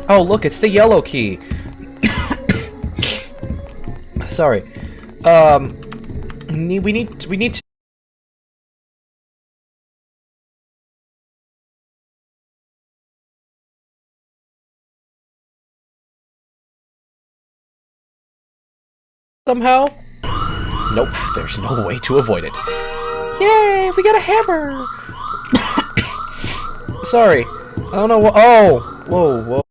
Oh, look, it's the yellow key. Sorry. We need to somehow. Nope, there's no way to avoid it. Yay, we got a hammer. Sorry, I don't know what. Oh, whoa, whoa.